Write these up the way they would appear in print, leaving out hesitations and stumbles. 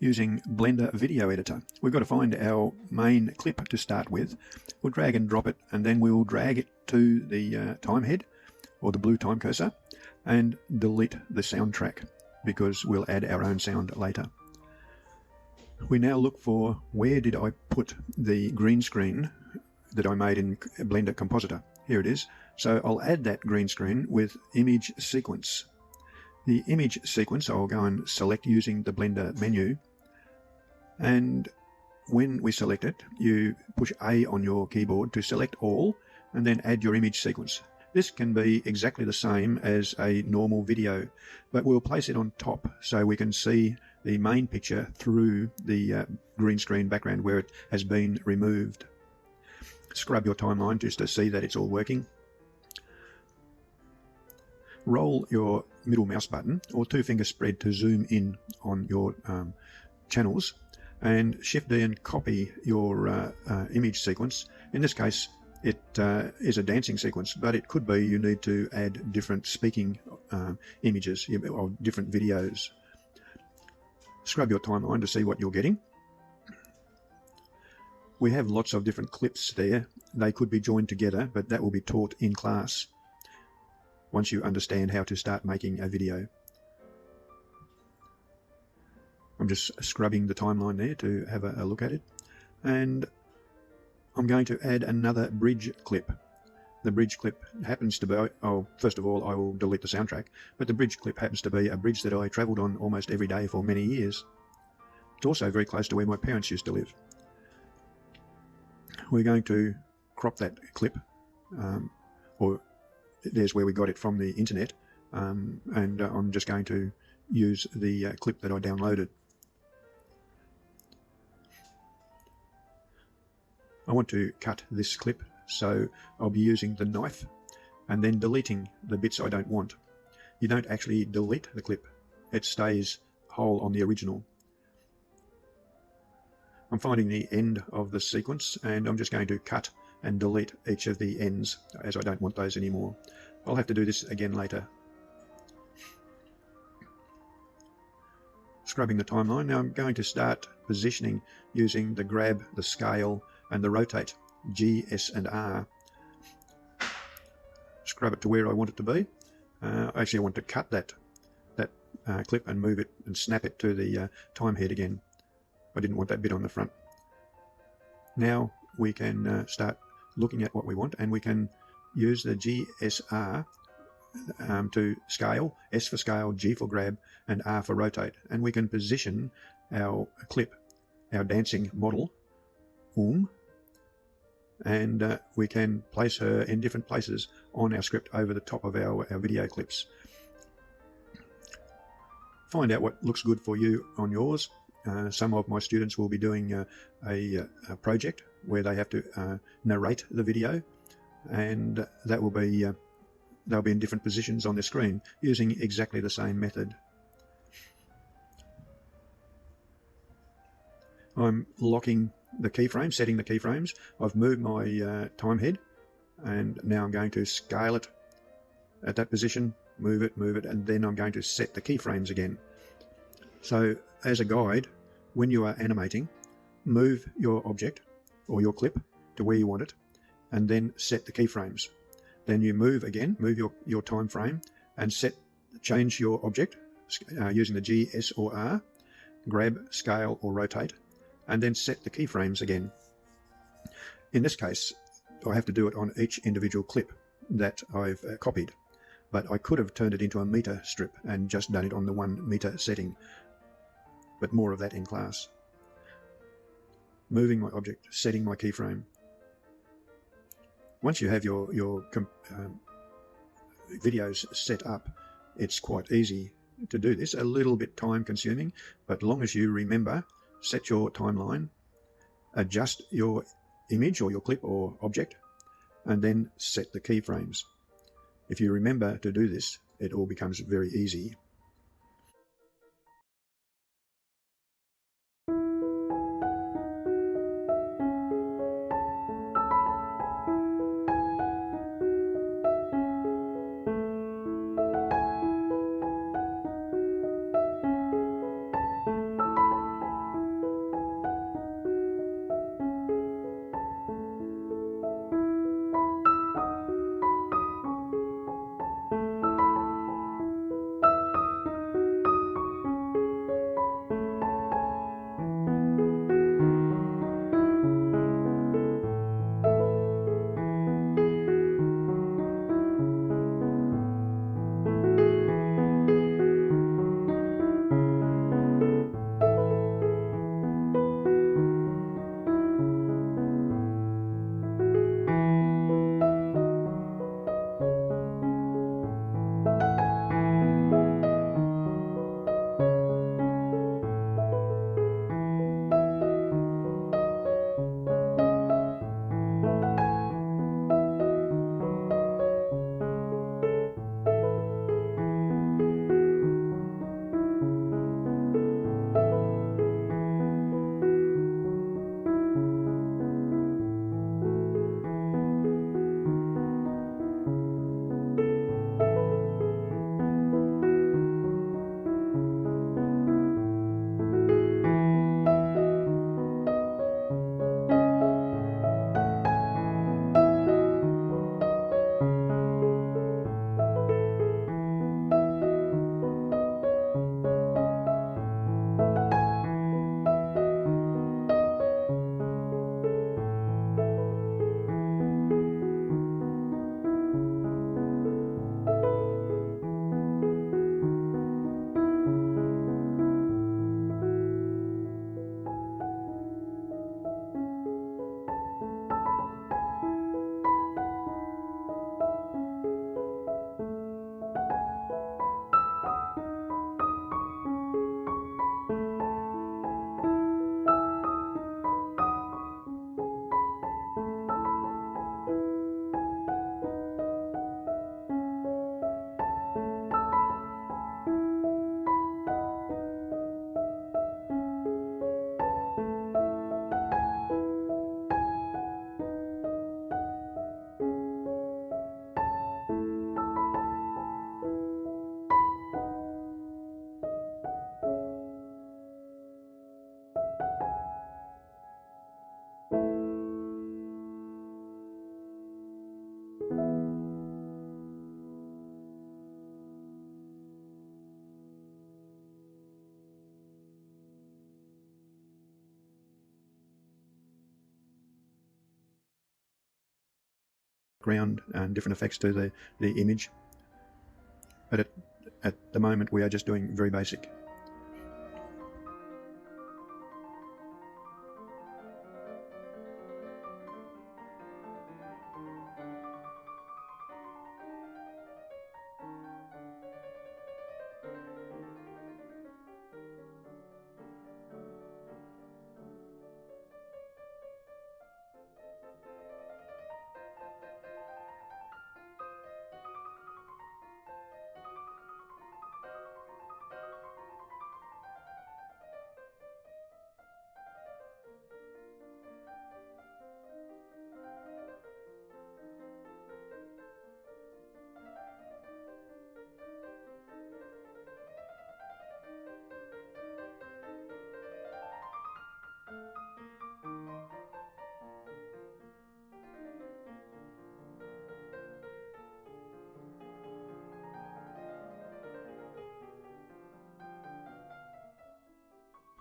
using Blender Video Editor. We've got to find our main clip to start with. We'll drag and drop it, and then we'll drag it to the time head or the blue time cursor and delete the soundtrack because we'll add our own sound later. We now look for where did I put the green screen that I made in Blender Compositor. Here it is. So I'll add that green screen with image sequence. The image sequence I'll go and select using the Blender menu, and when we select it, you push A on your keyboard to select all and then add your image sequence. This can be exactly the same as a normal video, but we'll place it on top so we can see the main picture through the green screen background where it has been removed. Scrub your timeline just to see that it's all working. Roll your middle mouse button or two-finger spread to zoom in on your channels, and Shift D and copy your image sequence. In this case, it is a dancing sequence, but it could be you need to add different speaking images or different videos. Scrub your timeline to see what you're getting. We have lots of different clips there. They could be joined together, but that will be taught in class once you understand how to start making a video. I'm just scrubbing the timeline there to have a look at it. And I'm going to add another bridge clip. The bridge clip happens to be, oh, first of all, I will delete the soundtrack, but the bridge clip happens to be a bridge that I travelled on almost every day for many years. It's also very close to where my parents used to live. We're going to crop that clip, or there's where we got it from the internet, and I'm just going to use the clip that I downloaded. I want to cut this clip, so I'll be using the knife and then deleting the bits I don't want. You don't actually delete the clip, it stays whole on the original. I'm finding the end of the sequence, and I'm just going to cut and delete each of the ends as I don't want those anymore. I'll have to do this again later. Scrubbing the timeline. Now I'm going to start positioning using the grab, the scale and the rotate, G, S and R. Scrub it to where I want it to be. Actually I want to cut that clip and move it and snap it to the time head again. I didn't want that bit on the front. Now we can start looking at what we want, and we can use the GSR to scale, S for scale, G for grab, and R for rotate. And we can position our clip, our dancing model, and we can place her in different places on our script over the top of our video clips. Find out what looks good for you on yours. Some of my students will be doing a project where they have to narrate the video, and that will be they'll be in different positions on the screen using exactly the same method. I'm locking the keyframes, setting the keyframes. I've moved my time head, and now I'm going to scale it at that position, move it, and then I'm going to set the keyframes again. So as a guide, when you are animating, move your object or your clip to where you want it, and then set the keyframes. Then you move again, move your time frame, and change your object using the G, S or R, grab, scale or rotate, and then set the keyframes again. In this case, I have to do it on each individual clip that I've copied, but I could have turned it into a meter strip and just done it on the 1 meter setting, but more of that in class. Moving my object, setting my keyframe. Once you have your videos set up, it's quite easy to do this. A little bit time consuming, but long as you remember, set your timeline, adjust your image or your clip or object, and then set the keyframes. If you remember to do this, it all becomes very easy. background and different effects to the image. But at the moment we are just doing very basic.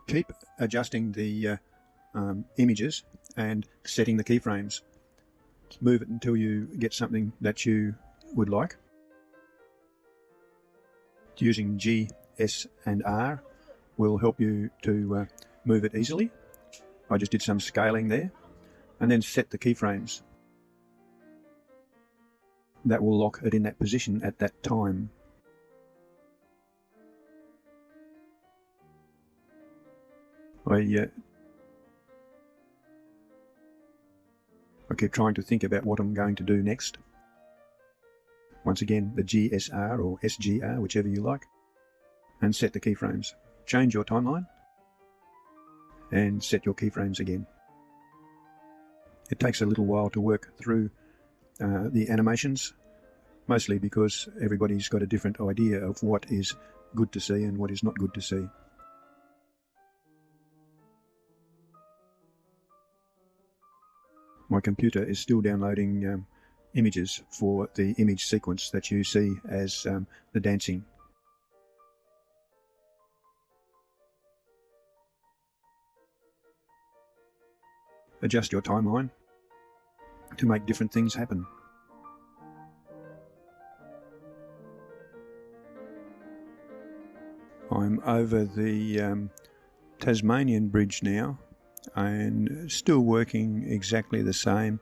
Keep adjusting the images and setting the keyframes. Move it until you get something that you would like. Using G, S and R will help you to move it easily. I just did some scaling there. And then set the keyframes. That will lock it in that position at that time. I keep trying to think about what I'm going to do next. Once again, the GSR or SGR, whichever you like, and set the keyframes. Change your timeline and set your keyframes again. It takes a little while to work through the animations, mostly because everybody's got a different idea of what is good to see and what is not good to see. My computer is still downloading images for the image sequence that you see as the dancing. Adjust your timeline to make different things happen. I'm over the Tasmanian Bridge now and still working exactly the same.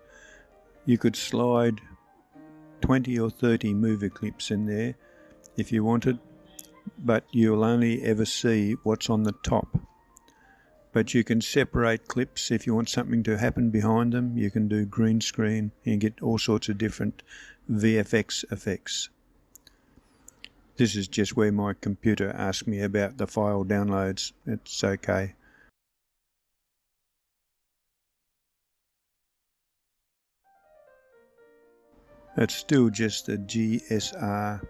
You could slide 20 or 30 movie clips in there if you wanted, but you'll only ever see what's on the top. But you can separate clips if you want something to happen behind them. You can do green screen. You can get all sorts of different VFX effects. This is just where my computer asked me about the file downloads. It's okay. It's still just the GSR.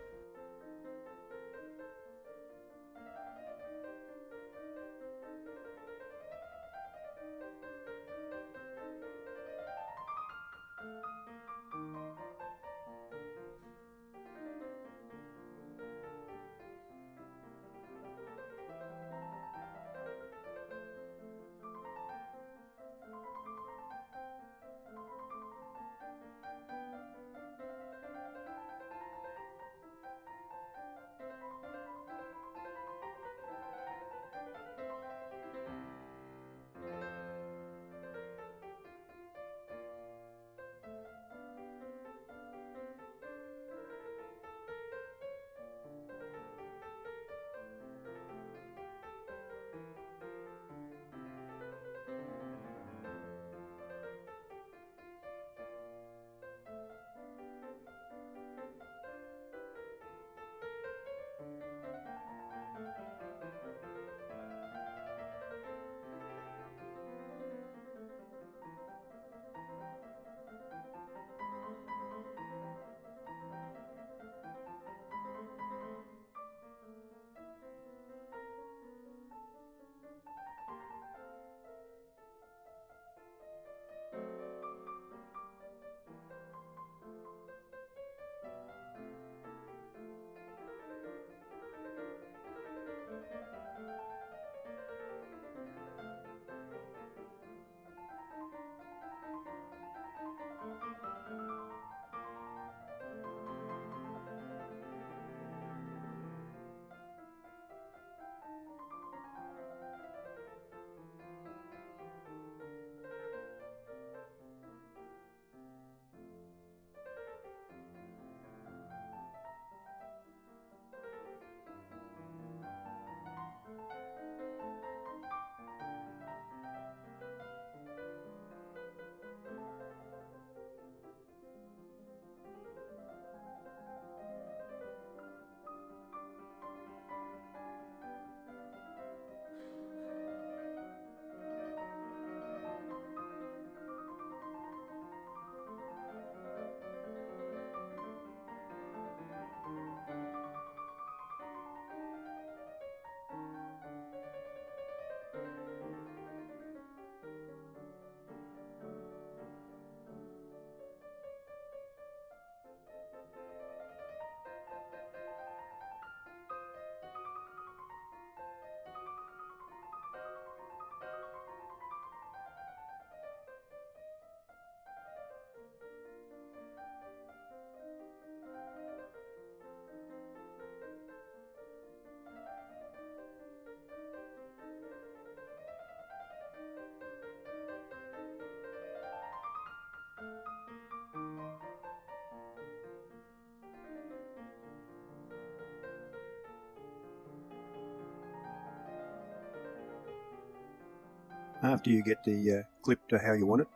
After you get the clip to how you want it,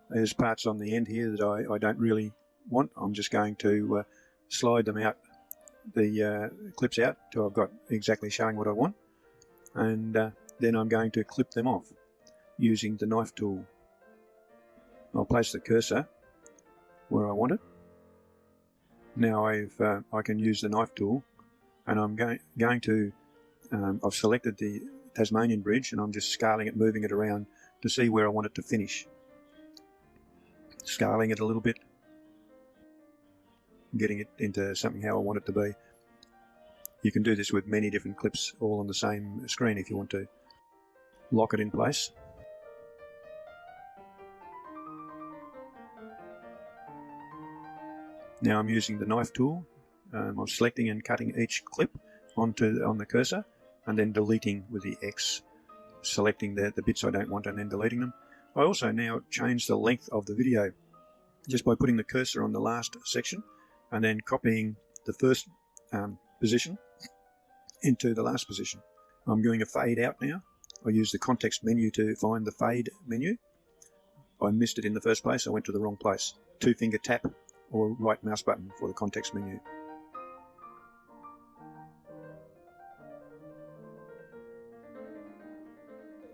there's parts on the end here that I don't really want. I'm just going to slide them out, the clips out, till I've got exactly showing what I want, and then I'm going to clip them off using the knife tool. I'll place the cursor where I want it. Now I can use the knife tool, and I'm going to I've selected the Tasmanian bridge, and I'm just scaling it, moving it around to see where I want it to finish. Scaling it a little bit, getting it into something how I want it to be. You can do this with many different clips all on the same screen if you want to. Lock it in place. Now I'm using the knife tool. I'm selecting and cutting each clip on the cursor, and then deleting with the X, selecting the bits I don't want and then deleting them. I also now change the length of the video just by putting the cursor on the last section and then copying the first position into the last position. I'm doing a fade out now. I use the context menu to find the fade menu. I missed it in the first place. I went to the wrong place. 2-finger tap or right mouse button for the context menu.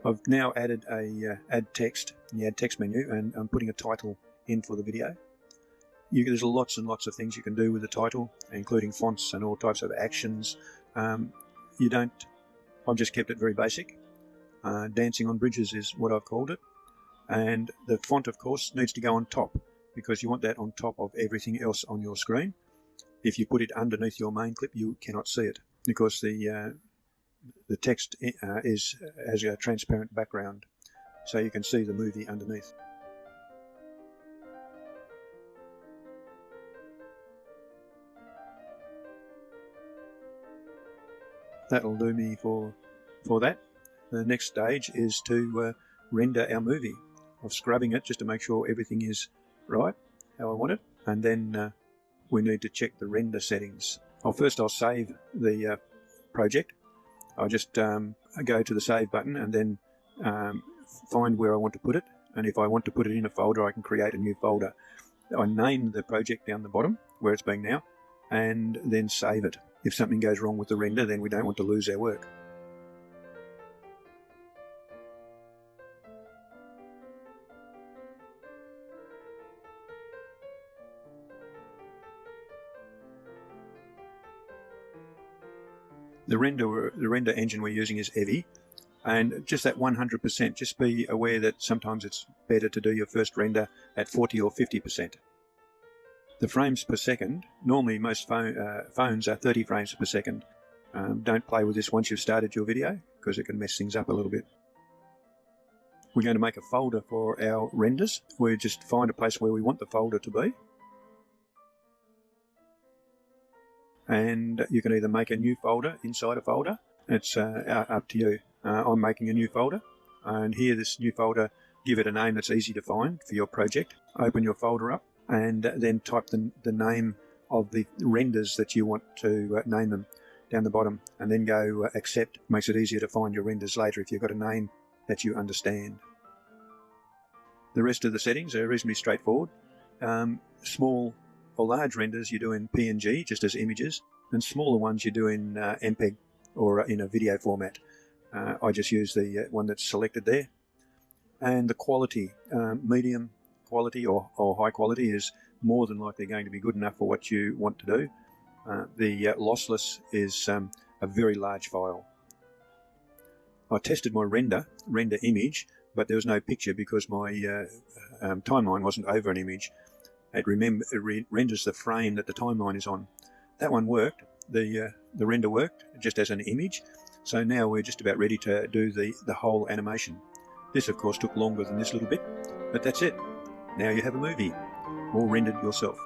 I've now added a add text in the add text menu, and I'm putting a title in for the video. There's lots and lots of things you can do with the title, including fonts and all types of actions. I've just kept it very basic. Dancing on Bridges is what I've called it. And the font, of course, needs to go on top, because you want that on top of everything else on your screen. If you put it underneath your main clip, you cannot see it, because the text has a transparent background, so you can see the movie underneath. That'll do me for that. The next stage is to render our movie. I'm scrubbing it just to make sure everything is right, how I want it, and then we need to check the render settings. First I'll save the project. I just go to the save button and then find where I want to put it, and if I want to put it in a folder, I can create a new folder. I name the project down the bottom where it's being now, and then save it. If something goes wrong with the render, then we don't want to lose our work. The render engine we're using is Eevee, and just at 100%, just be aware that sometimes it's better to do your first render at 40 or 50%. The frames per second, normally most phones are 30 frames per second. Don't play with this once you've started your video, because it can mess things up a little bit. We're going to make a folder for our renders. We just find a place where we want the folder to be. And you can either make a new folder inside a folder. It's up to you. I'm making a new folder, and here, this new folder, give it a name that's easy to find for your project. Open your folder up, and then type the name of the renders that you want to name them down the bottom, and then go accept. Makes it easier to find your renders later if you've got a name that you understand. The rest of the settings are reasonably straightforward. Small or large renders you do in PNG, just as images, and smaller ones you do in MPEG or in a video format. I just use the one that's selected there. And the quality, medium quality or high quality, is more than likely going to be good enough for what you want to do. The lossless is a very large file. I tested my render image, but there was no picture because my timeline wasn't over an image. It renders the frame that the timeline is on. That one worked. The render worked just as an image. So now we're just about ready to do the whole animation. This, of course, took longer than this little bit, but that's it. Now you have a movie, all rendered yourself.